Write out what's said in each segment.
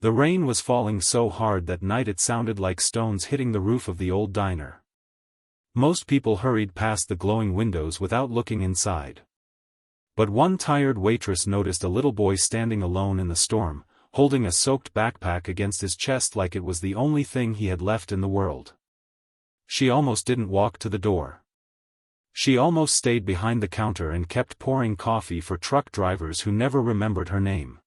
The rain was falling so hard that night it sounded like stones hitting the roof of the old diner. Most people hurried past the glowing windows without looking inside. But one tired waitress noticed a little boy standing alone in the storm, holding a soaked backpack against his chest like it was the only thing he had left in the world. She almost didn't walk to the door. She almost stayed behind the counter and kept pouring coffee for truck drivers who never remembered her name.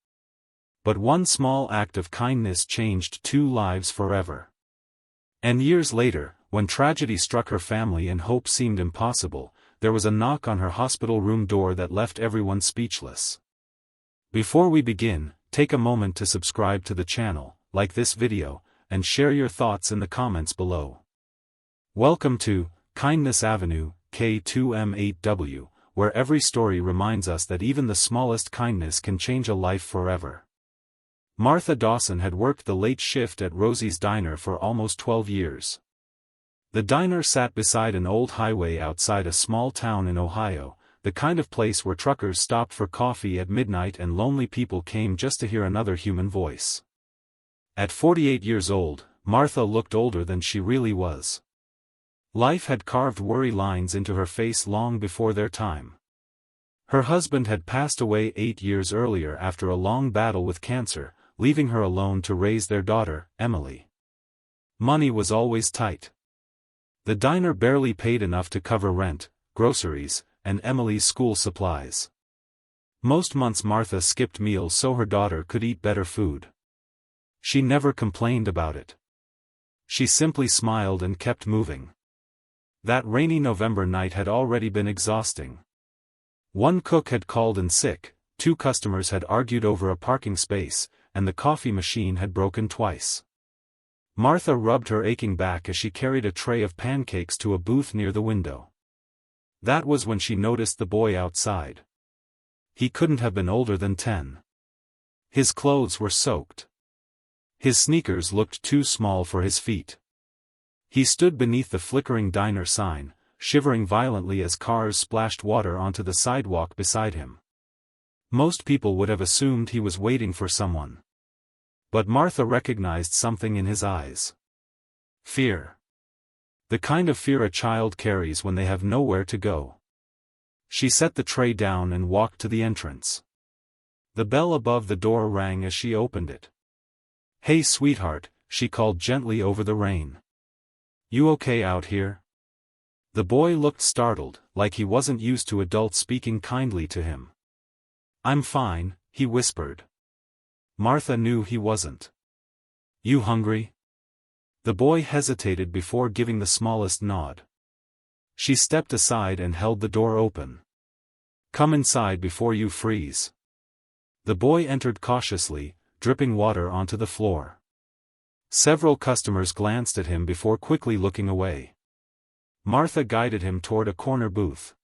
But one small act of kindness changed 2 lives forever. And years later, when tragedy struck her family and hope seemed impossible, there was a knock on her hospital room door that left everyone speechless. Before we begin, take a moment to subscribe to the channel, like this video, and share your thoughts in the comments below. Welcome to Kindness Avenue, K2M8W, where every story reminds us that even the smallest kindness can change a life forever. Martha Dawson had worked the late shift at Rosie's Diner for almost 12 years. The diner sat beside an old highway outside a small town in Ohio, the kind of place where truckers stopped for coffee at midnight and lonely people came just to hear another human voice. At 48 years old, Martha looked older than she really was. Life had carved worry lines into her face long before their time. Her husband had passed away 8 years earlier after a long battle with cancer, leaving her alone to raise their daughter, Emily. Money was always tight. The diner barely paid enough to cover rent, groceries, and Emily's school supplies. Most months Martha skipped meals so her daughter could eat better food. She never complained about it. She simply smiled and kept moving. That rainy November night had already been exhausting. One cook had called in sick, 2 customers had argued over a parking space, and the coffee machine had broken twice. Martha rubbed her aching back as she carried a tray of pancakes to a booth near the window. That was when she noticed the boy outside. He couldn't have been older than 10. His clothes were soaked. His sneakers looked too small for his feet. He stood beneath the flickering diner sign, shivering violently as cars splashed water onto the sidewalk beside him. Most people would have assumed he was waiting for someone. But Martha recognized something in his eyes. Fear. The kind of fear a child carries when they have nowhere to go. She set the tray down and walked to the entrance. The bell above the door rang as she opened it. "Hey sweetheart," she called gently over the rain. "You okay out here?" The boy looked startled, like he wasn't used to adults speaking kindly to him. "I'm fine," he whispered. Martha knew he wasn't. "You hungry?" The boy hesitated before giving the smallest nod. She stepped aside and held the door open. "Come inside before you freeze." The boy entered cautiously, dripping water onto the floor. Several customers glanced at him before quickly looking away. Martha guided him toward a corner booth.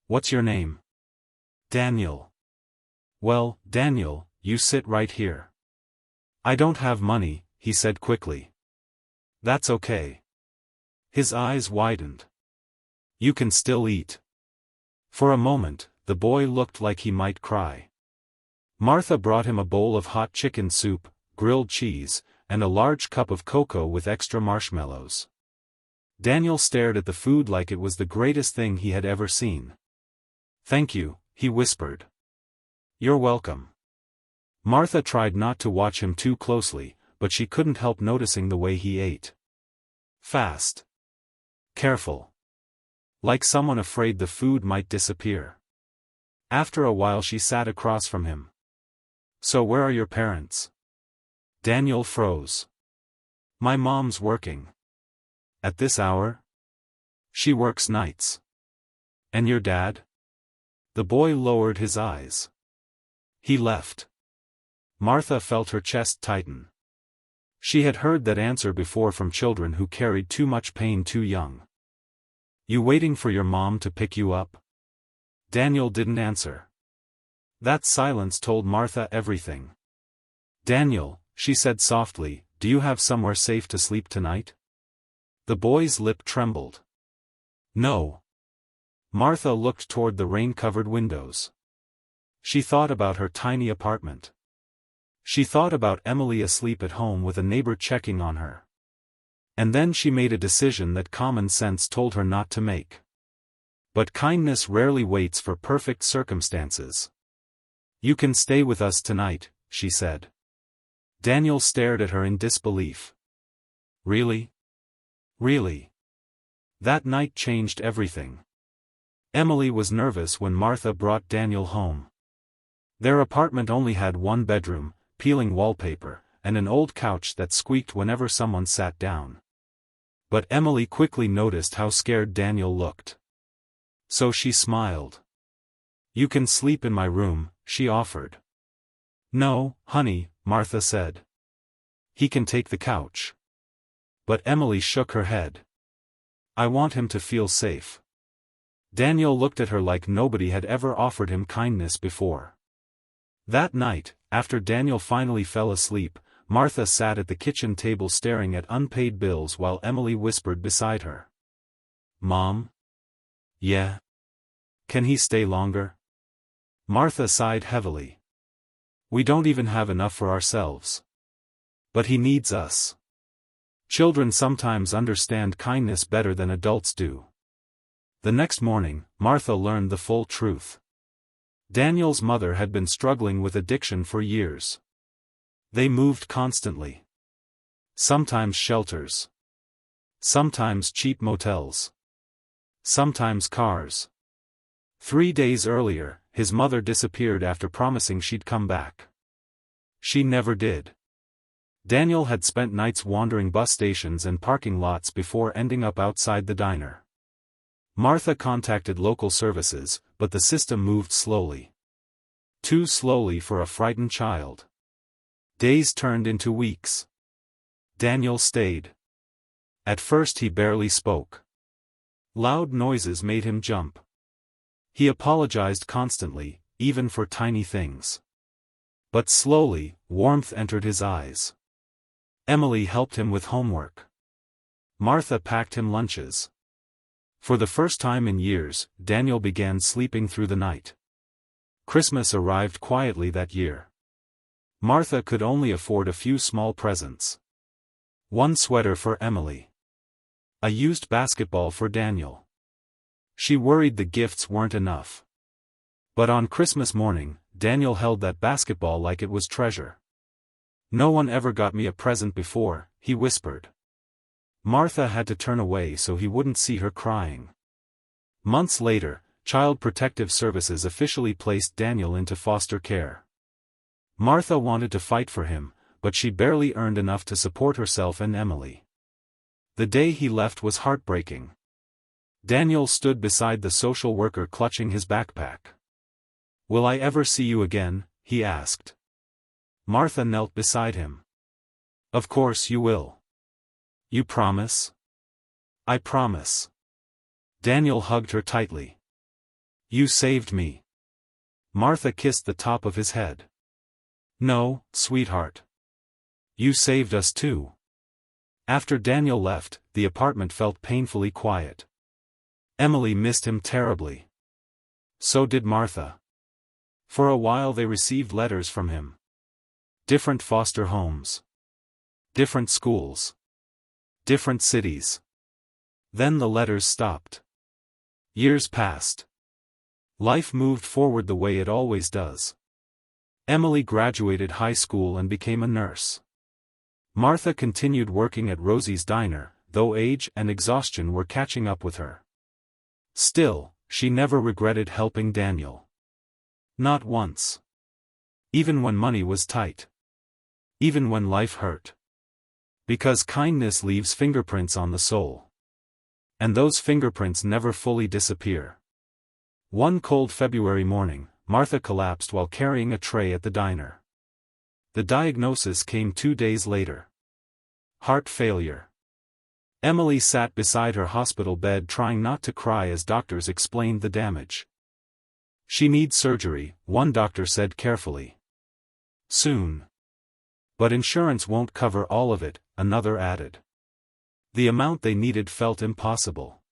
"What's your name?" "Daniel." "Well, Daniel, you sit right here." "I don't have money," he said quickly. "That's okay." His eyes widened. "You can still eat." For a moment, the boy looked like he might cry. Martha brought him a bowl of hot chicken soup, grilled cheese, and a large cup of cocoa with extra marshmallows. Daniel stared at the food like it was the greatest thing he had ever seen. "Thank you," he whispered. "You're welcome." Martha tried not to watch him too closely, but she couldn't help noticing the way he ate. Fast. Careful. Like someone afraid the food might disappear. After a while she sat across from him. "So where are your parents?" Daniel froze. "My mom's working." "At this hour?" "She works nights." "And your dad?" The boy lowered his eyes. "He left." Martha felt her chest tighten. She had heard that answer before from children who carried too much pain too young. "You waiting for your mom to pick you up?" Daniel didn't answer. That silence told Martha everything. "Daniel," she said softly, "do you have somewhere safe to sleep tonight?" The boy's lip trembled. "No." Martha looked toward the rain-covered windows. She thought about her tiny apartment. She thought about Emily asleep at home with a neighbor checking on her. And then she made a decision that common sense told her not to make. But kindness rarely waits for perfect circumstances. "You can stay with us tonight," she said. Daniel stared at her in disbelief. "Really? Really?" That night changed everything. Emily was nervous when Martha brought Daniel home. Their apartment only had one bedroom, peeling wallpaper, and an old couch that squeaked whenever someone sat down. But Emily quickly noticed how scared Daniel looked. So she smiled. "You can sleep in my room," she offered. "No, honey," Martha said. "He can take the couch." But Emily shook her head. "I want him to feel safe." Daniel looked at her like nobody had ever offered him kindness before. That night, after Daniel finally fell asleep, Martha sat at the kitchen table staring at unpaid bills while Emily whispered beside her. "Mom? Yeah? Can he stay longer?" Martha sighed heavily. "We don't even have enough for ourselves. But he needs us." Children sometimes understand kindness better than adults do. The next morning, Martha learned the full truth. Daniel's mother had been struggling with addiction for years. They moved constantly. Sometimes shelters. Sometimes cheap motels. Sometimes cars. 3 days earlier, his mother disappeared after promising she'd come back. She never did. Daniel had spent nights wandering bus stations and parking lots before ending up outside the diner. Martha contacted local services, but the system moved slowly. Too slowly for a frightened child. Days turned into weeks. Daniel stayed. At first he barely spoke. Loud noises made him jump. He apologized constantly, even for tiny things. But slowly, warmth entered his eyes. Emily helped him with homework. Martha packed him lunches. For the first time in years, Daniel began sleeping through the night. Christmas arrived quietly that year. Martha could only afford a few small presents. One sweater for Emily. A used basketball for Daniel. She worried the gifts weren't enough. But on Christmas morning, Daniel held that basketball like it was treasure. "No one ever got me a present before," he whispered. Martha had to turn away so he wouldn't see her crying. Months later, Child Protective Services officially placed Daniel into foster care. Martha wanted to fight for him, but she barely earned enough to support herself and Emily. The day he left was heartbreaking. Daniel stood beside the social worker clutching his backpack. "Will I ever see you again?" he asked. Martha knelt beside him. "Of course you will. You promise?" "I promise." Daniel hugged her tightly. "You saved me." Martha kissed the top of his head. "No, sweetheart. You saved us too." After Daniel left, the apartment felt painfully quiet. Emily missed him terribly. So did Martha. For a while they received letters from him. Different foster homes. Different schools. Different cities. Then the letters stopped. Years passed. Life moved forward the way it always does. Emily graduated high school and became a nurse. Martha continued working at Rosie's diner, though age and exhaustion were catching up with her. Still, she never regretted helping Daniel. Not once. Even when money was tight. Even when life hurt. Because kindness leaves fingerprints on the soul. And those fingerprints never fully disappear. One cold February morning, Martha collapsed while carrying a tray at the diner. The diagnosis came 2 days later. Heart failure. Emily sat beside her hospital bed trying not to cry as doctors explained the damage. "She needs surgery," one doctor said carefully. "Soon. But insurance won't cover all of it," another added. The amount they needed felt impossible.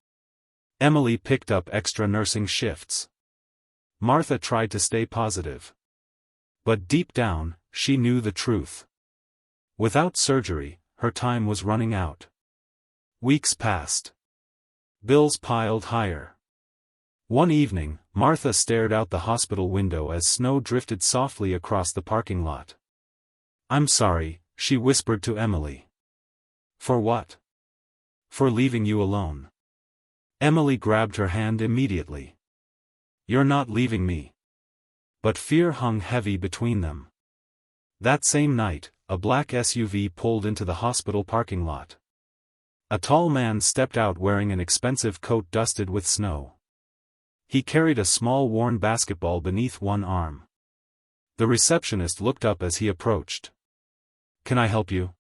Emily picked up extra nursing shifts. Martha tried to stay positive. But deep down, she knew the truth. Without surgery, her time was running out. Weeks passed. Bills piled higher. One evening, Martha stared out the hospital window as snow drifted softly across the parking lot. "I'm sorry," she whispered to Emily. "For what?" "For leaving you alone." Emily grabbed her hand immediately. "You're not leaving me." But fear hung heavy between them. That same night, a black SUV pulled into the hospital parking lot. A tall man stepped out wearing an expensive coat dusted with snow. He carried a small worn basketball beneath one arm. The receptionist looked up as he approached. "Can I help you?"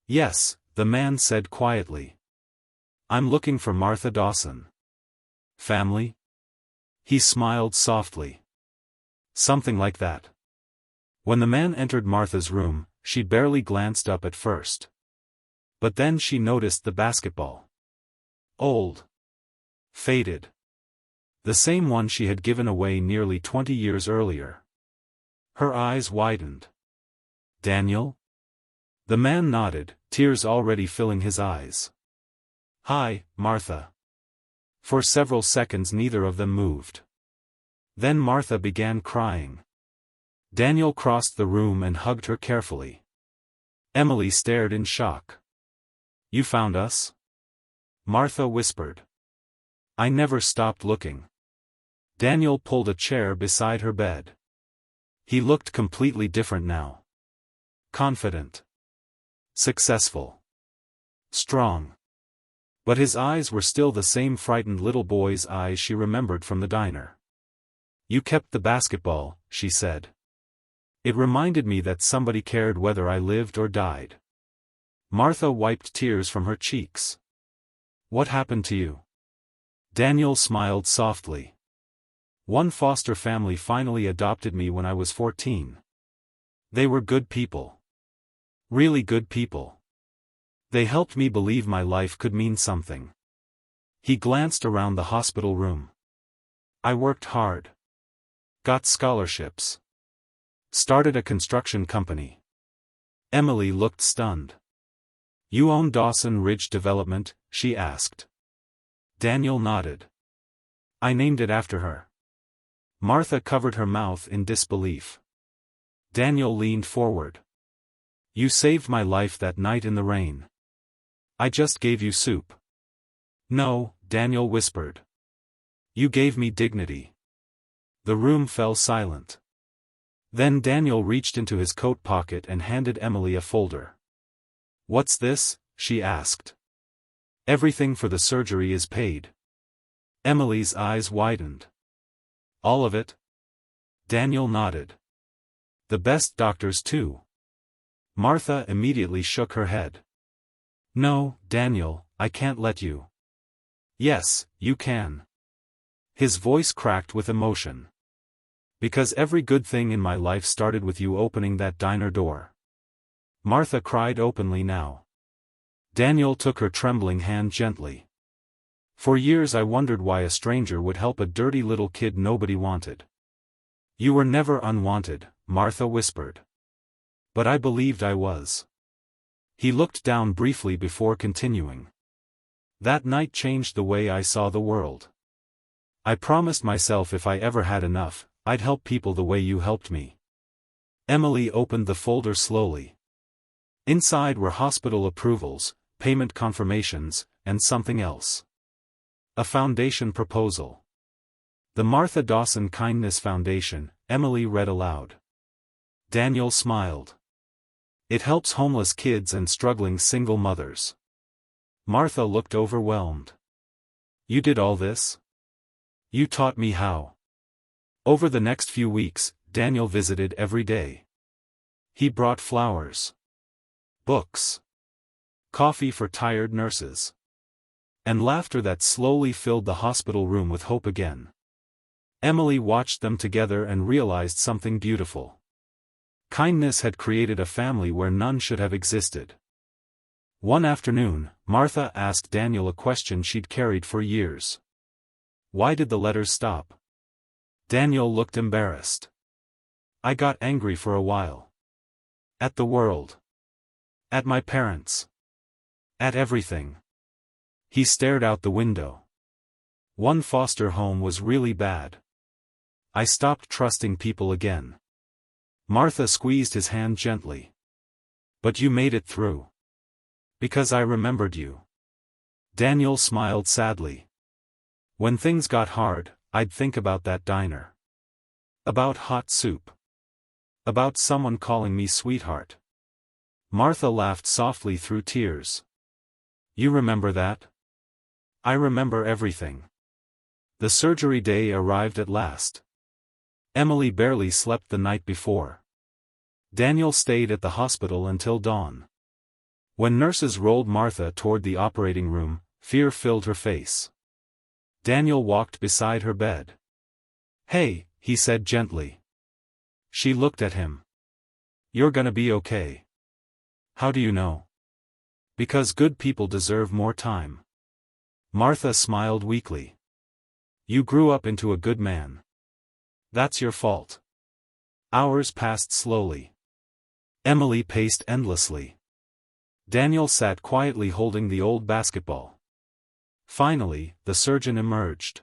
"Yes," the man said quietly. "I'm looking for Martha Dawson." "Family?" He smiled softly. "Something like that." When the man entered Martha's room, she barely glanced up at first. But then she noticed the basketball. Old. Faded. The same one she had given away nearly 20 years earlier. Her eyes widened. "Daniel?" The man nodded, tears already filling his eyes. "Hi, Martha." For several seconds neither of them moved. Then Martha began crying. Daniel crossed the room and hugged her carefully. Emily stared in shock. "You found us?" Martha whispered. "I never stopped looking." Daniel pulled a chair beside her bed. He looked completely different now. Confident. Successful. Strong. But his eyes were still the same frightened little boy's eyes she remembered from the diner. "You kept the basketball," she said. "It reminded me that somebody cared whether I lived or died." Martha wiped tears from her cheeks. "What happened to you?" Daniel smiled softly. "One foster family finally adopted me when I was 14. They were good people. Really good people. They helped me believe my life could mean something." He glanced around the hospital room. "I worked hard. Got scholarships. Started a construction company." Emily looked stunned. "You own Dawson Ridge Development?" she asked. Daniel nodded. "I named it after her." Martha covered her mouth in disbelief. Daniel leaned forward. "You saved my life that night in the rain. I just gave you soup." "No," Daniel whispered. "You gave me dignity." The room fell silent. Then Daniel reached into his coat pocket and handed Emily a folder. "What's this?" she asked. "Everything for the surgery is paid." Emily's eyes widened. "All of it?" Daniel nodded. "The best doctors too." Martha immediately shook her head. "No, Daniel, I can't let you." "Yes, you can." His voice cracked with emotion. "Because every good thing in my life started with you opening that diner door." Martha cried openly now. Daniel took her trembling hand gently. "For years I wondered why a stranger would help a dirty little kid nobody wanted." "You were never unwanted," Martha whispered. "But I believed I was." He looked down briefly before continuing. "That night changed the way I saw the world. I promised myself if I ever had enough, I'd help people the way you helped me." Emily opened the folder slowly. Inside were hospital approvals, payment confirmations, and something else. A foundation proposal. "The Martha Dawson Kindness Foundation," Emily read aloud. Daniel smiled. "It helps homeless kids and struggling single mothers." Martha looked overwhelmed. "You did all this?" "You taught me how." Over the next few weeks, Daniel visited every day. He brought flowers, books, coffee for tired nurses, and laughter that slowly filled the hospital room with hope again. Emily watched them together and realized something beautiful. Kindness had created a family where none should have existed. One afternoon, Martha asked Daniel a question she'd carried for years. "Why did the letters stop?" Daniel looked embarrassed. I got angry for a while. At the world. At my parents. At everything. He stared out the window. One foster home was really bad. I stopped trusting people again. Martha squeezed his hand gently. But you made it through. Because I remembered you. Daniel smiled sadly. When things got hard, I'd think about that diner. About hot soup. About someone calling me sweetheart. Martha laughed softly through tears. You remember that? I remember everything. The surgery day arrived at last. Emily barely slept the night before. Daniel stayed at the hospital until dawn. When nurses rolled Martha toward the operating room, fear filled her face. Daniel walked beside her bed. Hey, he said gently. She looked at him. You're gonna be okay. How do you know? Because good people deserve more time. Martha smiled weakly. You grew up into a good man. That's your fault. Hours passed slowly. Emily paced endlessly. Daniel sat quietly holding the old basketball. Finally, the surgeon emerged.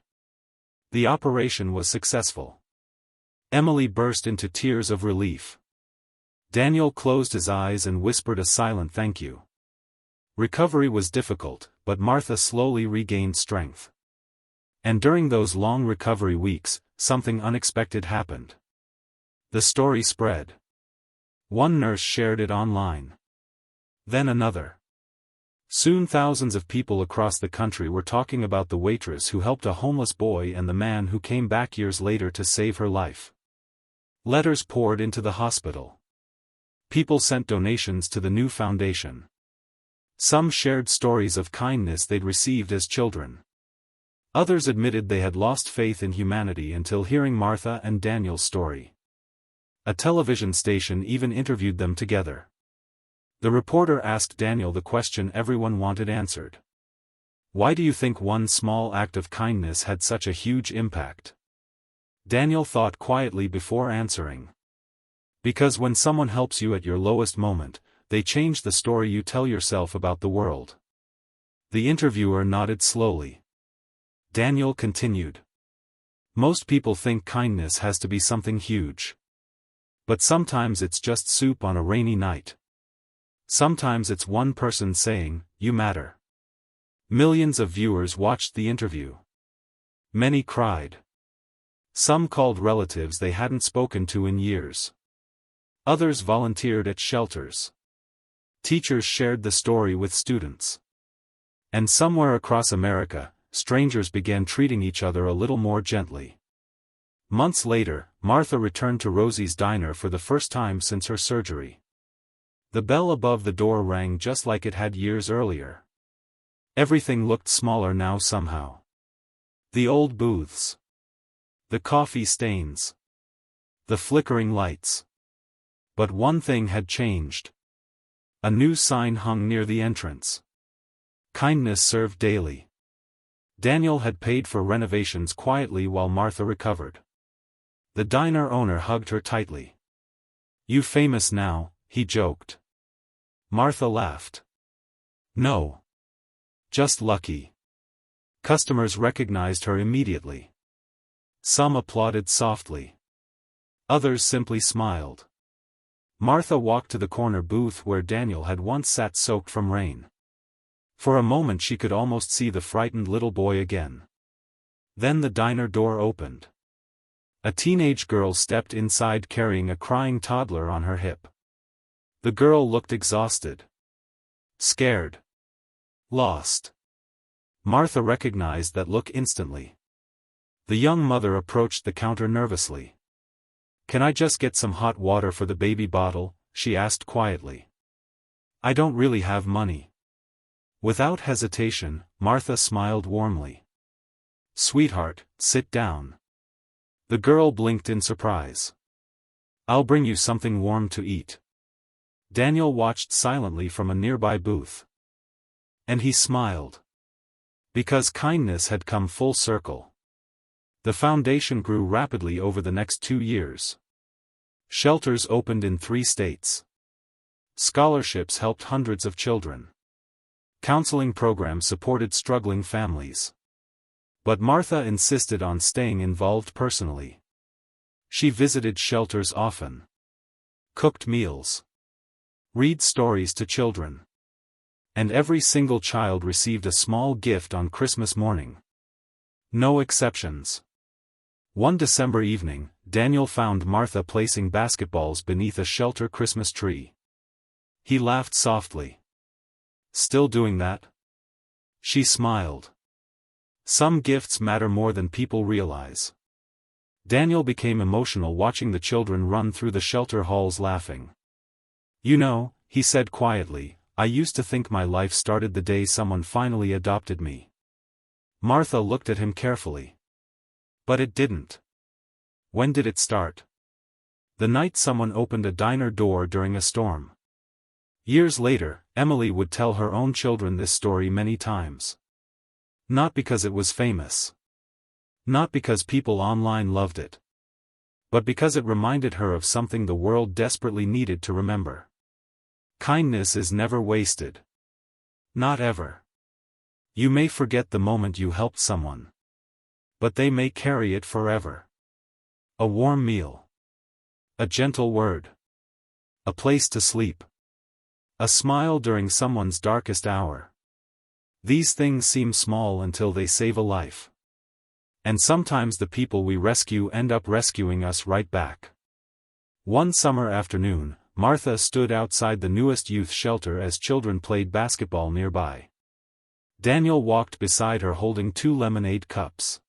The operation was successful. Emily burst into tears of relief. Daniel closed his eyes and whispered a silent thank you. Recovery was difficult, but Martha slowly regained strength. And during those long recovery weeks, something unexpected happened. The story spread. One nurse shared it online. Then another. Soon thousands of people across the country were talking about the waitress who helped a homeless boy and the man who came back years later to save her life. Letters poured into the hospital. People sent donations to the new foundation. Some shared stories of kindness they'd received as children. Others admitted they had lost faith in humanity until hearing Martha and Daniel's story. A television station even interviewed them together. The reporter asked Daniel the question everyone wanted answered. Why do you think one small act of kindness had such a huge impact? Daniel thought quietly before answering. Because when someone helps you at your lowest moment, they change the story you tell yourself about the world. The interviewer nodded slowly. Daniel continued. Most people think kindness has to be something huge. But sometimes it's just soup on a rainy night. Sometimes it's one person saying, "You matter." Millions of viewers watched the interview. Many cried. Some called relatives they hadn't spoken to in years. Others volunteered at shelters. Teachers shared the story with students. And somewhere across America, strangers began treating each other a little more gently. Months later, Martha returned to Rosie's diner for the first time since her surgery. The bell above the door rang just like it had years earlier. Everything looked smaller now somehow. The old booths. The coffee stains. The flickering lights. But one thing had changed. A new sign hung near the entrance. Kindness served daily. Daniel had paid for renovations quietly while Martha recovered. The diner owner hugged her tightly. You famous now, he joked. Martha laughed. No. Just lucky. Customers recognized her immediately. Some applauded softly. Others simply smiled. Martha walked to the corner booth where Daniel had once sat soaked from rain. For a moment she could almost see the frightened little boy again. Then the diner door opened. A teenage girl stepped inside carrying a crying toddler on her hip. The girl looked exhausted. Scared. Lost. Martha recognized that look instantly. The young mother approached the counter nervously. Can I just get some hot water for the baby bottle? She asked quietly. I don't really have money. Without hesitation, Martha smiled warmly. Sweetheart, sit down. The girl blinked in surprise. I'll bring you something warm to eat. Daniel watched silently from a nearby booth. And he smiled. Because kindness had come full circle. The foundation grew rapidly over the next 2 years. Shelters opened in 3 states. Scholarships helped hundreds of children. Counseling programs supported struggling families. But Martha insisted on staying involved personally. She visited shelters often. Cooked meals. Read stories to children. And every single child received a small gift on Christmas morning. No exceptions. One December evening, Daniel found Martha placing basketballs beneath a shelter Christmas tree. He laughed softly. "Still doing that?" She smiled. Some gifts matter more than people realize. Daniel became emotional watching the children run through the shelter halls laughing. "You know," he said quietly, "I used to think my life started the day someone finally adopted me." Martha looked at him carefully. "But it didn't." "When did it start?" "The night someone opened a diner door during a storm." Years later, Emily would tell her own children this story many times. Not because it was famous. Not because people online loved it. But because it reminded her of something the world desperately needed to remember. Kindness is never wasted. Not ever. You may forget the moment you helped someone. But they may carry it forever. A warm meal. A gentle word. A place to sleep. A smile during someone's darkest hour. These things seem small until they save a life. And sometimes the people we rescue end up rescuing us right back. One summer afternoon, Martha stood outside the newest youth shelter as children played basketball nearby. Daniel walked beside her holding 2 lemonade cups.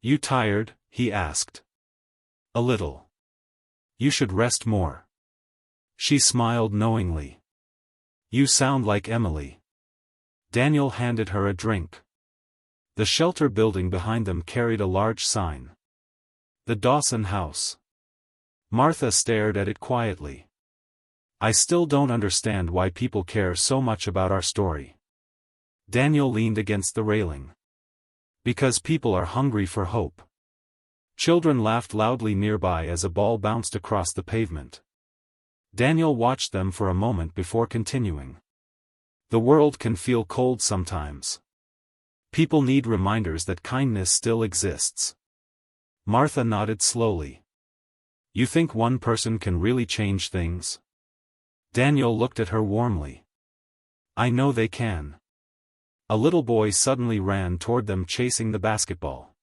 "You tired?" he asked. "A little." "You should rest more." She smiled knowingly. "You sound like Emily." Daniel handed her a drink. The shelter building behind them carried a large sign. "The Dawson House." Martha stared at it quietly. "I still don't understand why people care so much about our story." Daniel leaned against the railing. "Because people are hungry for hope." Children laughed loudly nearby as a ball bounced across the pavement. Daniel watched them for a moment before continuing. "The world can feel cold sometimes. People need reminders that kindness still exists." Martha nodded slowly. "You think one person can really change things?" Daniel looked at her warmly. "I know they can." A little boy suddenly ran toward them chasing the basketball.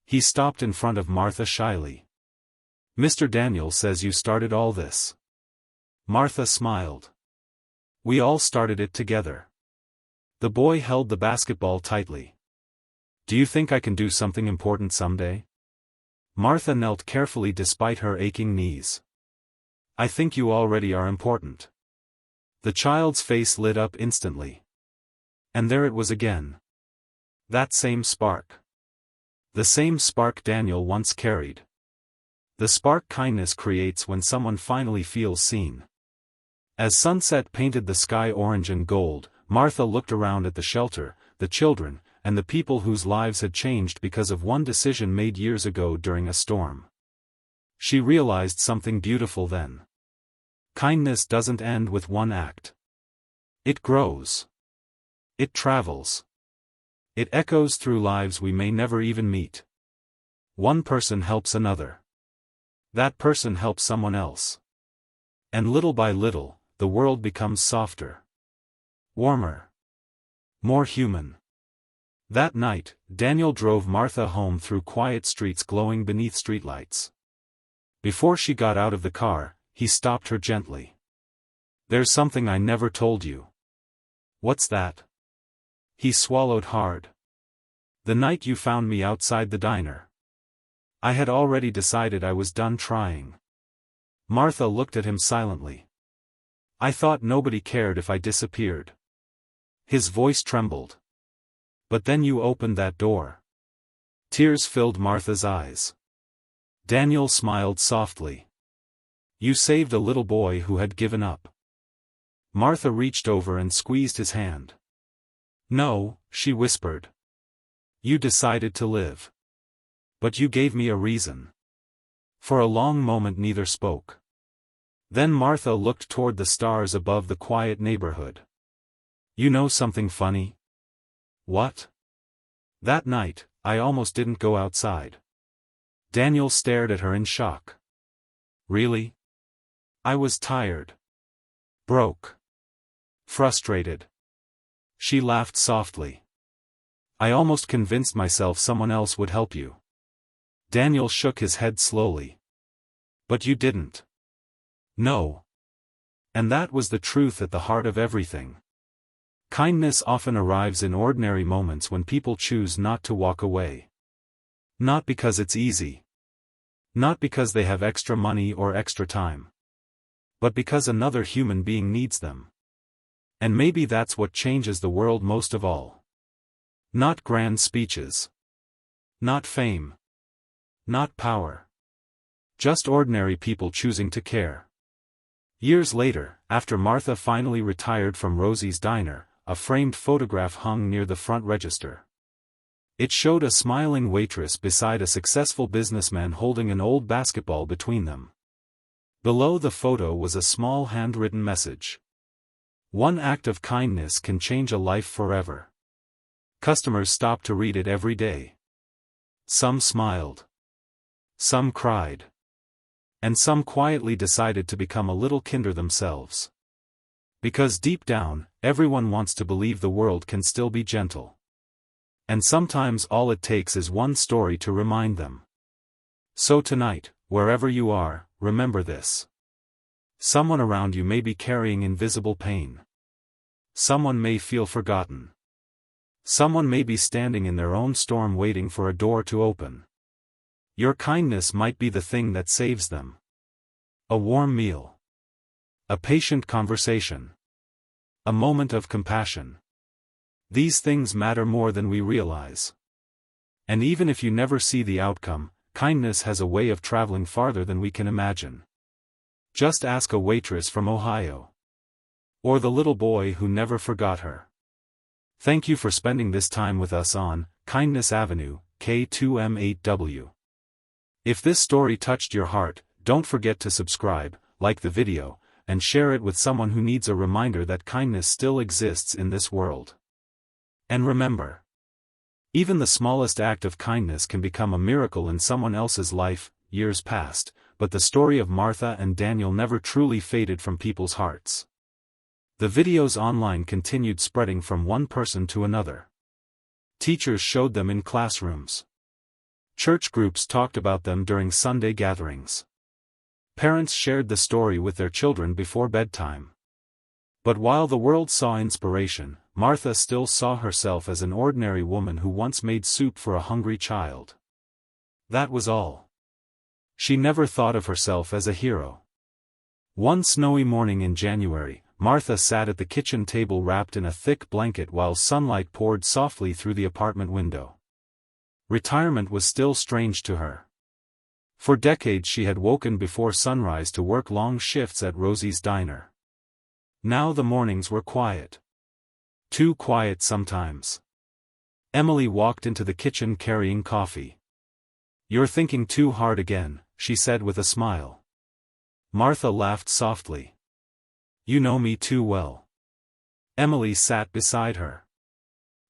He stopped in front of Martha shyly. "Mr. Daniel says you started all this." Martha smiled. "We all started it together." The boy held the basketball tightly. "Do you think I can do something important someday?" Martha knelt carefully despite her aching knees. "I think you already are important." The child's face lit up instantly. And there it was again. That same spark. The same spark Daniel once carried. The spark kindness creates when someone finally feels seen. As sunset painted the sky orange and gold, Martha looked around at the shelter, the children, and the people whose lives had changed because of one decision made years ago during a storm. She realized something beautiful then. Kindness doesn't end with one act. It grows. It travels. It echoes through lives we may never even meet. One person helps another. That person helps someone else. And little by little, the world becomes softer. Warmer. More human. That night, Daniel drove Martha home through quiet streets glowing beneath streetlights. Before she got out of the car, he stopped her gently. "There's something I never told you." "What's that?" He swallowed hard. "The night you found me outside the diner. I had already decided I was done trying." Martha looked at him silently. "I thought nobody cared if I disappeared." His voice trembled. "But then you opened that door." Tears filled Martha's eyes. Daniel smiled softly. "You saved a little boy who had given up." Martha reached over and squeezed his hand. "No," she whispered. "You decided to live. But you gave me a reason. For a long moment neither spoke. Then Martha looked toward the stars above the quiet neighborhood. "You know something funny?" "What?" "That night, I almost didn't go outside." Daniel stared at her in shock. "Really?" "I was tired. Broke. Frustrated." She laughed softly. "I almost convinced myself someone else would help you." Daniel shook his head slowly. "But you didn't." "No." And that was the truth at the heart of everything. Kindness often arrives in ordinary moments when people choose not to walk away. Not because it's easy. Not because they have extra money or extra time. But because another human being needs them. And maybe that's what changes the world most of all. Not grand speeches. Not fame. Not power. Just ordinary people choosing to care. Years later, after Martha finally retired from Rosie's Diner, a framed photograph hung near the front register. It showed a smiling waitress beside a successful businessman holding an old basketball between them. Below the photo was a small handwritten message. "One act of kindness can change a life forever." Customers stopped to read it every day. Some smiled. Some cried. And some quietly decided to become a little kinder themselves. Because deep down, everyone wants to believe the world can still be gentle. And sometimes all it takes is one story to remind them. So tonight, wherever you are, remember this. Someone around you may be carrying invisible pain. Someone may feel forgotten. Someone may be standing in their own storm waiting for a door to open. Your kindness might be the thing that saves them. A warm meal. A patient conversation. A moment of compassion. These things matter more than we realize. And even if you never see the outcome, kindness has a way of traveling farther than we can imagine. Just ask a waitress from Ohio. Or the little boy who never forgot her. Thank you for spending this time with us on Kindness Avenue, K2M8W. If this story touched your heart, don't forget to subscribe, like the video, and share it with someone who needs a reminder that kindness still exists in this world. And remember, even the smallest act of kindness can become a miracle in someone else's life. Years passed, but the story of Martha and Daniel never truly faded from people's hearts. The videos online continued spreading from one person to another. Teachers showed them in classrooms. Church groups talked about them during Sunday gatherings. Parents shared the story with their children before bedtime. But while the world saw inspiration, Martha still saw herself as an ordinary woman who once made soup for a hungry child. That was all. She never thought of herself as a hero. One snowy morning in January, Martha sat at the kitchen table wrapped in a thick blanket while sunlight poured softly through the apartment window. Retirement was still strange to her. For decades she had woken before sunrise to work long shifts at Rosie's Diner. Now the mornings were quiet. Too quiet sometimes. Emily walked into the kitchen carrying coffee. "You're thinking too hard again," she said with a smile. Martha laughed softly. "You know me too well." Emily sat beside her.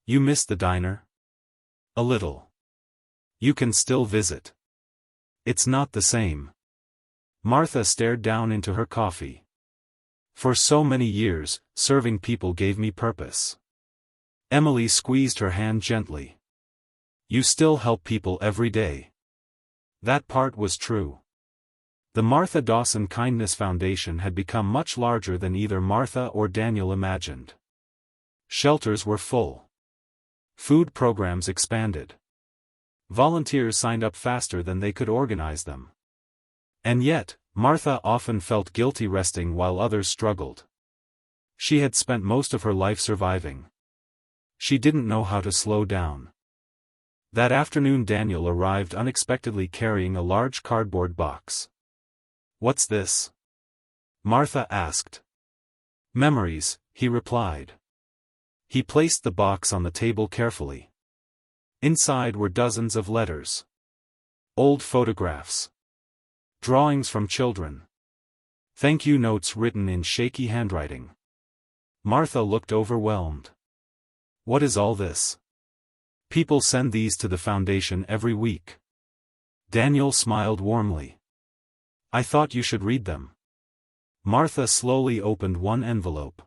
"You miss the diner?" "A little. You can still visit." "It's not the same." Martha stared down into her coffee. "For so many years, serving people gave me purpose." Emily squeezed her hand gently. "You still help people every day." That part was true. The Martha Dawson Kindness Foundation had become much larger than either Martha or Daniel imagined. Shelters were full. Food programs expanded. Volunteers signed up faster than they could organize them. And yet, Martha often felt guilty resting while others struggled. She had spent most of her life surviving. She didn't know how to slow down. That afternoon Daniel arrived unexpectedly carrying a large cardboard box. "What's this?" Martha asked. "Memories," he replied. He placed the box on the table carefully. Inside were dozens of letters. Old photographs. Drawings from children. Thank you notes written in shaky handwriting. Martha looked overwhelmed. What is all this? People send these to the foundation every week. Daniel smiled warmly. I thought you should read them. Martha slowly opened one envelope.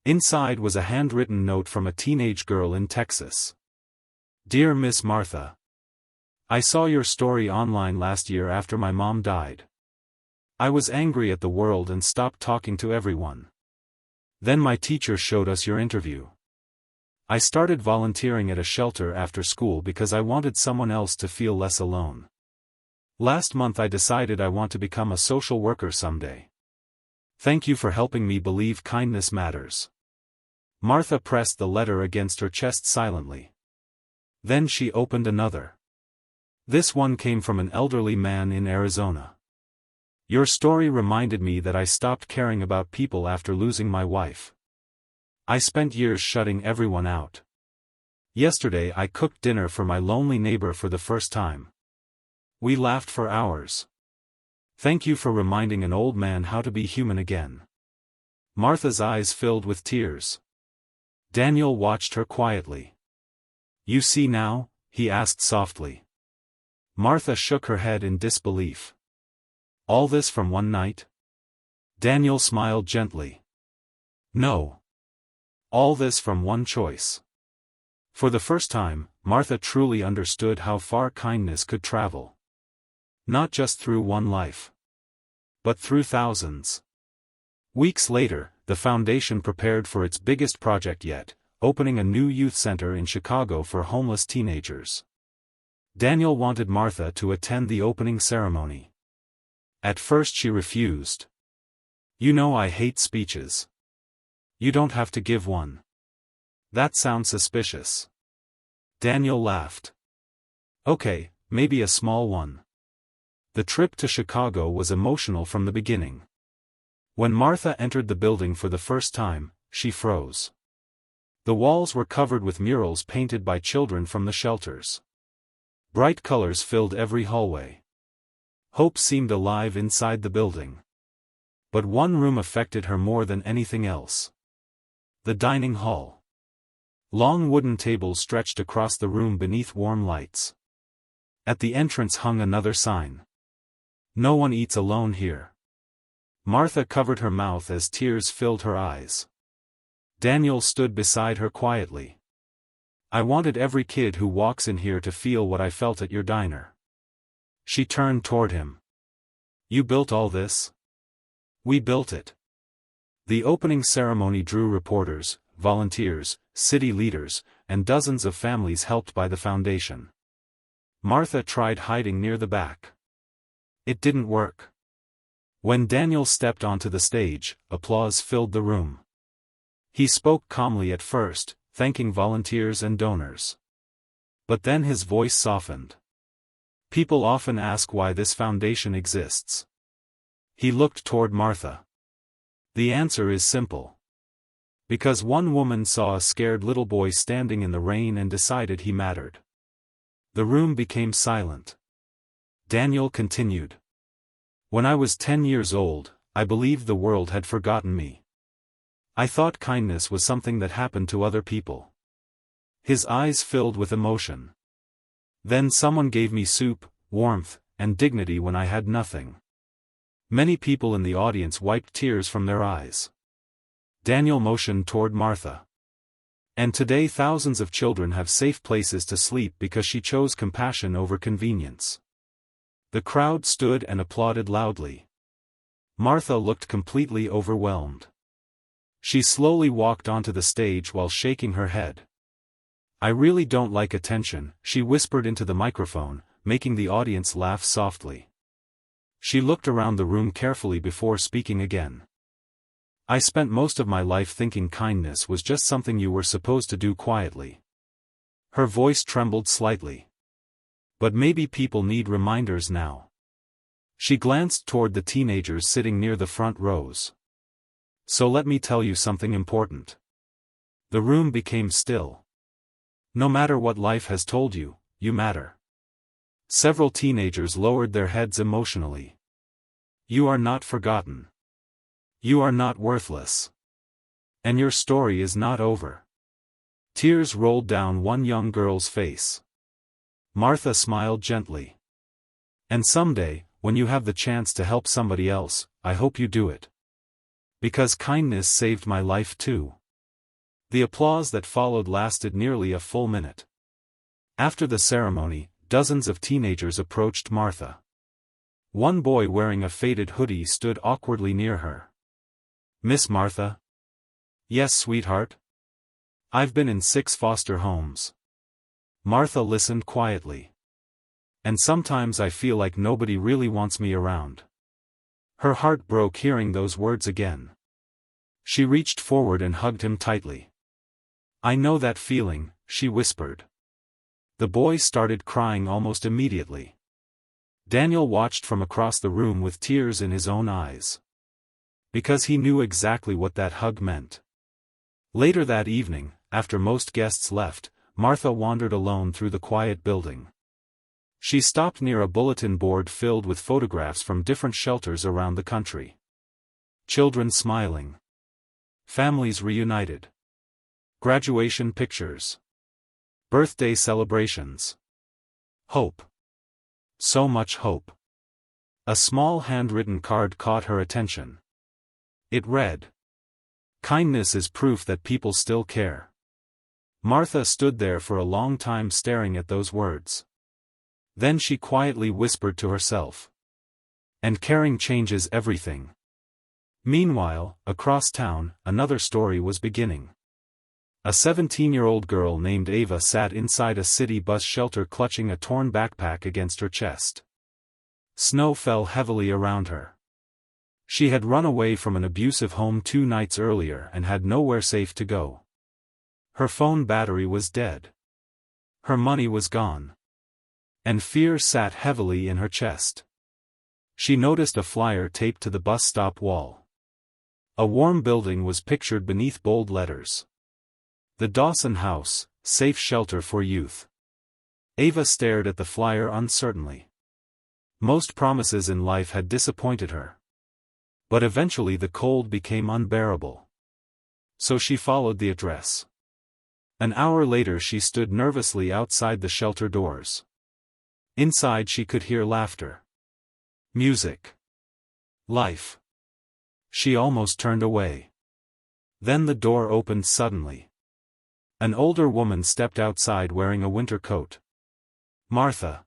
Inside was a handwritten note from a teenage girl in Texas. Dear Miss Martha. I saw your story online last year after my mom died. I was angry at the world and stopped talking to everyone. Then my teacher showed us your interview. I started volunteering at a shelter after school because I wanted someone else to feel less alone. Last month I decided I want to become a social worker someday. Thank you for helping me believe kindness matters. Martha pressed the letter against her chest silently. Then she opened another. This one came from an elderly man in Arizona. Your story reminded me that I stopped caring about people after losing my wife. I spent years shutting everyone out. Yesterday I cooked dinner for my lonely neighbor for the first time. We laughed for hours. Thank you for reminding an old man how to be human again. Martha's eyes filled with tears. Daniel watched her quietly. You see now? He asked softly. Martha shook her head in disbelief. All this from one night? Daniel smiled gently. No. All this from one choice. For the first time, Martha truly understood how far kindness could travel. Not just through one life, but through thousands. Weeks later, the foundation prepared for its biggest project yet, opening a new youth center in Chicago for homeless teenagers. Daniel wanted Martha to attend the opening ceremony. At first she refused. You know I hate speeches. You don't have to give one. That sounds suspicious. Daniel laughed. Okay, maybe a small one. The trip to Chicago was emotional from the beginning. When Martha entered the building for the first time, she froze. The walls were covered with murals painted by children from the shelters. Bright colors filled every hallway. Hope seemed alive inside the building. But one room affected her more than anything else. The dining hall. Long wooden tables stretched across the room beneath warm lights. At the entrance hung another sign. No one eats alone here. Martha covered her mouth as tears filled her eyes. Daniel stood beside her quietly. I wanted every kid who walks in here to feel what I felt at your diner. She turned toward him. You built all this? We built it. The opening ceremony drew reporters, volunteers, city leaders, and dozens of families helped by the foundation. Martha tried hiding near the back. It didn't work. When Daniel stepped onto the stage, applause filled the room. He spoke calmly at first, thanking volunteers and donors. But then his voice softened. People often ask why this foundation exists. He looked toward Martha. The answer is simple. Because one woman saw a scared little boy standing in the rain and decided he mattered. The room became silent. Daniel continued. When I was 10 years old, I believed the world had forgotten me. I thought kindness was something that happened to other people. His eyes filled with emotion. Then someone gave me soup, warmth, and dignity when I had nothing. Many people in the audience wiped tears from their eyes. Daniel motioned toward Martha. And today thousands of children have safe places to sleep because she chose compassion over convenience. The crowd stood and applauded loudly. Martha looked completely overwhelmed. She slowly walked onto the stage while shaking her head. I really don't like attention, she whispered into the microphone, making the audience laugh softly. She looked around the room carefully before speaking again. I spent most of my life thinking kindness was just something you were supposed to do quietly. Her voice trembled slightly. But maybe people need reminders now. She glanced toward the teenagers sitting near the front rows. So let me tell you something important. The room became still. No matter what life has told you, you matter. Several teenagers lowered their heads emotionally. You are not forgotten. You are not worthless. And your story is not over. Tears rolled down one young girl's face. Martha smiled gently. And someday, when you have the chance to help somebody else, I hope you do it. Because kindness saved my life too. The applause that followed lasted nearly a full minute. After the ceremony, dozens of teenagers approached Martha. One boy wearing a faded hoodie stood awkwardly near her. Miss Martha? Yes, sweetheart. I've been in 6 foster homes. Martha listened quietly. And sometimes I feel like nobody really wants me around. Her heart broke hearing those words again. She reached forward and hugged him tightly. I know that feeling, she whispered. The boy started crying almost immediately. Daniel watched from across the room with tears in his own eyes. Because he knew exactly what that hug meant. Later that evening, after most guests left, Martha wandered alone through the quiet building. She stopped near a bulletin board filled with photographs from different shelters around the country. Children smiling. Families reunited. Graduation pictures. Birthday celebrations. Hope. So much hope. A small handwritten card caught her attention. It read, "Kindness is proof that people still care." Martha stood there for a long time staring at those words. Then she quietly whispered to herself. And caring changes everything. Meanwhile, across town, another story was beginning. A 17-year-old girl named Ava sat inside a city bus shelter clutching a torn backpack against her chest. Snow fell heavily around her. She had run away from an abusive home 2 nights earlier and had nowhere safe to go. Her phone battery was dead. Her money was gone. And fear sat heavily in her chest. She noticed a flyer taped to the bus stop wall. A warm building was pictured beneath bold letters. The Dawson House, safe shelter for youth. Ava stared at the flyer uncertainly. Most promises in life had disappointed her. But eventually the cold became unbearable. So she followed the address. An hour later she stood nervously outside the shelter doors. Inside she could hear laughter. Music. Life. She almost turned away. Then the door opened suddenly. An older woman stepped outside wearing a winter coat. Martha.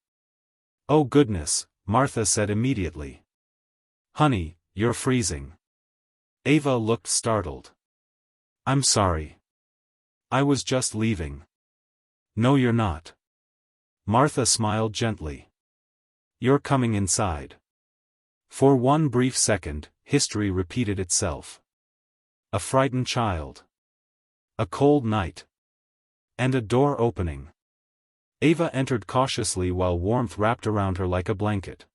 Oh goodness, Martha said immediately. Honey, you're freezing. Ava looked startled. I'm sorry. I was just leaving. No, you're not. Martha smiled gently. You're coming inside. For one brief second, history repeated itself. A frightened child. A cold night. And a door opening. Ava entered cautiously while warmth wrapped around her like a blanket.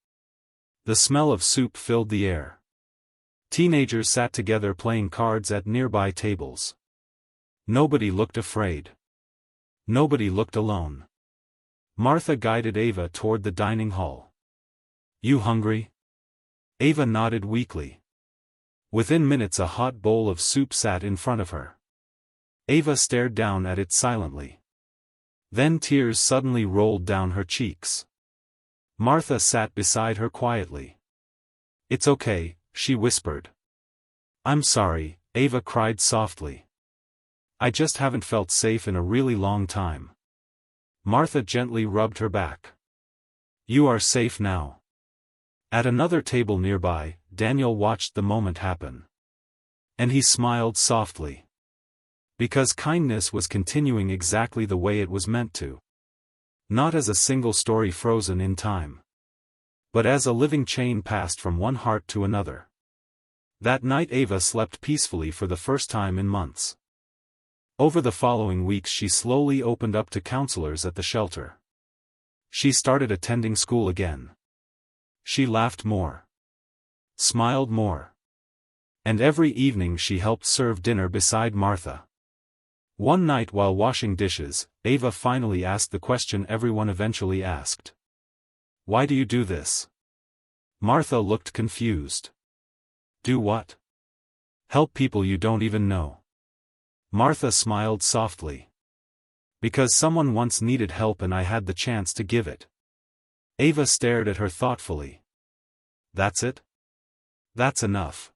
The smell of soup filled the air. Teenagers sat together playing cards at nearby tables. Nobody looked afraid. Nobody looked alone. Martha guided Ava toward the dining hall. You hungry? Ava nodded weakly. Within minutes a hot bowl of soup sat in front of her. Ava stared down at it silently. Then tears suddenly rolled down her cheeks. Martha sat beside her quietly. It's okay, she whispered. I'm sorry, Ava cried softly. I just haven't felt safe in a really long time. Martha gently rubbed her back. You are safe now. At another table nearby, Daniel watched the moment happen. And he smiled softly. Because kindness was continuing exactly the way it was meant to. Not as a single story frozen in time. But as a living chain passed from one heart to another. That night Ava slept peacefully for the first time in months. Over the following weeks she slowly opened up to counselors at the shelter. She started attending school again. She laughed more. Smiled more. And every evening she helped serve dinner beside Martha. One night while washing dishes, Ava finally asked the question everyone eventually asked. Why do you do this? Martha looked confused. Do what? Help people you don't even know. Martha smiled softly. Because someone once needed help and I had the chance to give it. Ava stared at her thoughtfully. That's it? That's enough.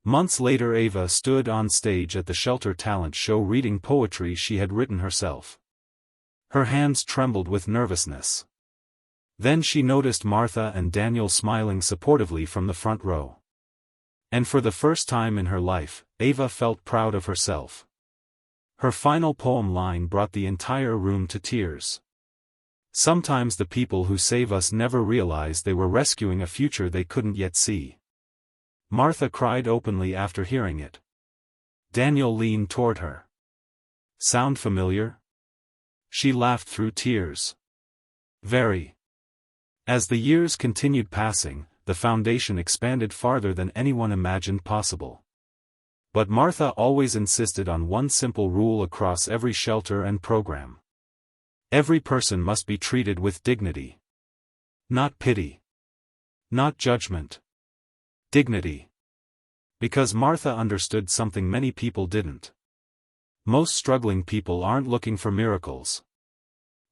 Months later Ava stood on stage at the Shelter Talent Show reading poetry she had written herself. Her hands trembled with nervousness. Then she noticed Martha and Daniel smiling supportively from the front row. And for the first time in her life, Ava felt proud of herself. Her final poem line brought the entire room to tears. Sometimes the people who save us never realize they were rescuing a future they couldn't yet see. Martha cried openly after hearing it. Daniel leaned toward her. Sound familiar? She laughed through tears. Very. As the years continued passing, the foundation expanded farther than anyone imagined possible. But Martha always insisted on one simple rule across every shelter and program. Every person must be treated with dignity. Not pity. Not judgment. Dignity. Because Martha understood something many people didn't. Most struggling people aren't looking for miracles.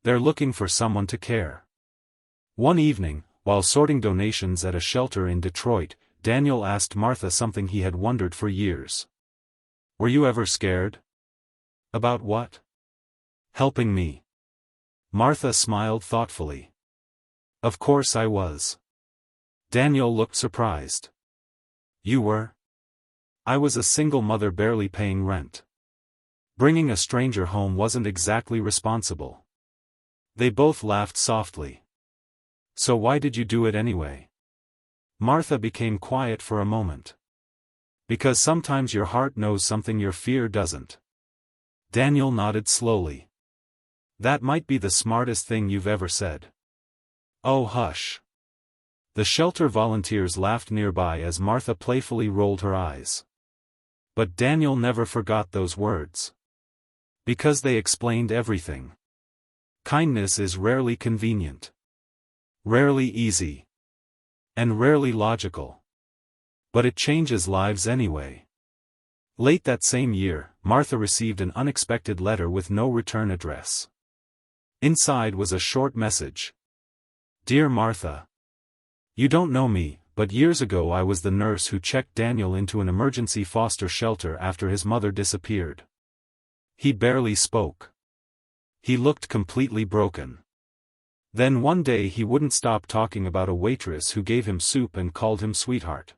They're looking for someone to care. One evening, while sorting donations at a shelter in Detroit, Daniel asked Martha something he had wondered for years. Were you ever scared? About what? Helping me. Martha smiled thoughtfully. Of course I was. Daniel looked surprised. You were? I was a single mother barely paying rent. Bringing a stranger home wasn't exactly responsible. They both laughed softly. So why did you do it anyway? Martha became quiet for a moment. Because sometimes your heart knows something your fear doesn't. Daniel nodded slowly. That might be the smartest thing you've ever said. Oh hush. The shelter volunteers laughed nearby as Martha playfully rolled her eyes. But Daniel never forgot those words. Because they explained everything. Kindness is rarely convenient. Rarely easy. And rarely logical. But it changes lives anyway. Late that same year, Martha received an unexpected letter with no return address. Inside was a short message. Dear Martha. You don't know me, but years ago I was the nurse who checked Daniel into an emergency foster shelter after his mother disappeared. He barely spoke. He looked completely broken. Then one day he wouldn't stop talking about a waitress who gave him soup and called him sweetheart.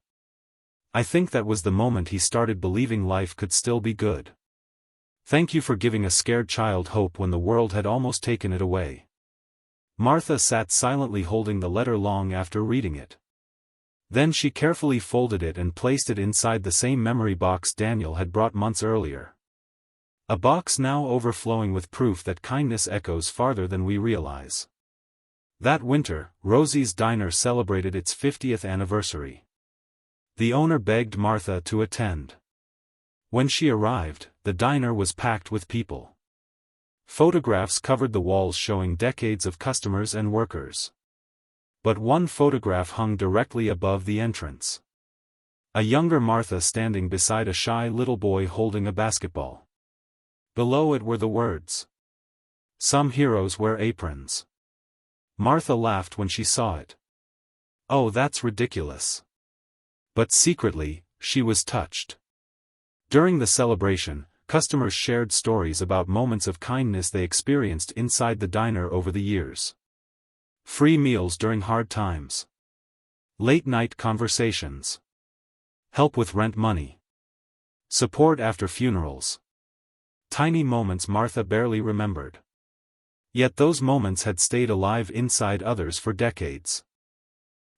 I think that was the moment he started believing life could still be good. Thank you for giving a scared child hope when the world had almost taken it away. Martha sat silently holding the letter long after reading it. Then she carefully folded it and placed it inside the same memory box Daniel had brought months earlier. A box now overflowing with proof that kindness echoes farther than we realize. That winter, Rosie's Diner celebrated its 50th anniversary. The owner begged Martha to attend. When she arrived, the diner was packed with people. Photographs covered the walls showing decades of customers and workers. But one photograph hung directly above the entrance. A younger Martha standing beside a shy little boy holding a basketball. Below it were the words. Some heroes wear aprons. Martha laughed when she saw it. Oh, that's ridiculous. But secretly, she was touched. During the celebration, customers shared stories about moments of kindness they experienced inside the diner over the years. Free meals during hard times. Late-night conversations. Help with rent money. Support after funerals. Tiny moments Martha barely remembered. Yet those moments had stayed alive inside others for decades.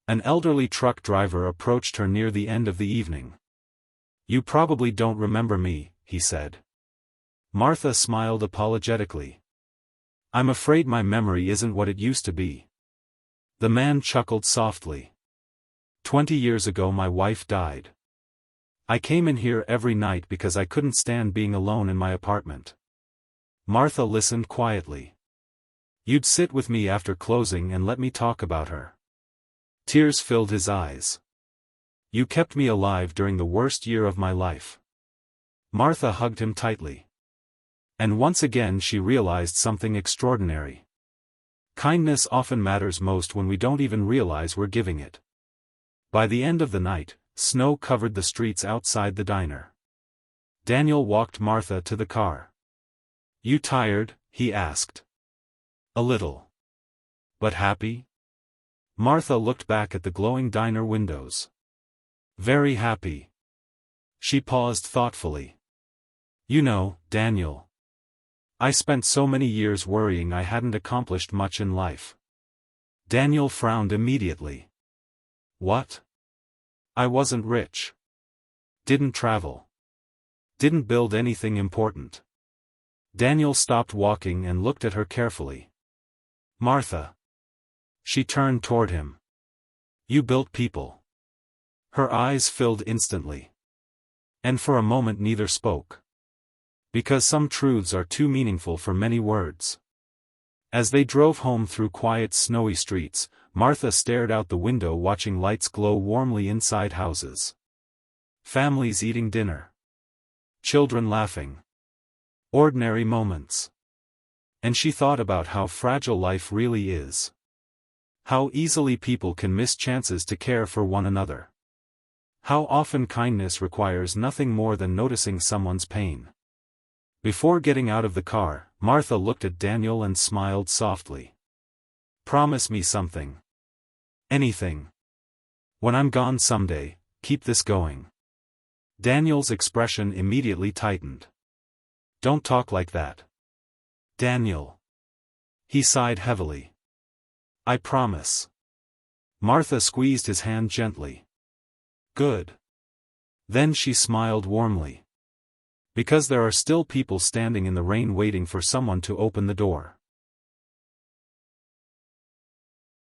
An elderly truck driver approached her near the end of the evening. You probably don't remember me, he said. Martha smiled apologetically. I'm afraid my memory isn't what it used to be. The man chuckled softly. 20 years ago my wife died. I came in here every night because I couldn't stand being alone in my apartment. Martha listened quietly. You'd sit with me after closing and let me talk about her. Tears filled his eyes. You kept me alive during the worst year of my life. Martha hugged him tightly. And once again she realized something extraordinary. Kindness often matters most when we don't even realize we're giving it. By the end of the night, snow covered the streets outside the diner. Daniel walked Martha to the car. You tired? He asked. A little. But happy? Martha looked back at the glowing diner windows. Very happy. She paused thoughtfully. You know, Daniel, I spent so many years worrying I hadn't accomplished much in life. Daniel frowned immediately. What? I wasn't rich. Didn't travel. Didn't build anything important. Daniel stopped walking and looked at her carefully. Martha. She turned toward him. You built people. Her eyes filled instantly. And for a moment neither spoke. Because some truths are too meaningful for many words. As they drove home through quiet snowy streets, Martha stared out the window watching lights glow warmly inside houses. Families eating dinner. Children laughing. Ordinary moments. And she thought about how fragile life really is. How easily people can miss chances to care for one another. How often kindness requires nothing more than noticing someone's pain. Before getting out of the car, Martha looked at Daniel and smiled softly. Promise me something. Anything. When I'm gone someday, keep this going. Daniel's expression immediately tightened. Don't talk like that. Daniel. He sighed heavily. I promise. Martha squeezed his hand gently. Good. Then she smiled warmly. Because there are still people standing in the rain waiting for someone to open the door.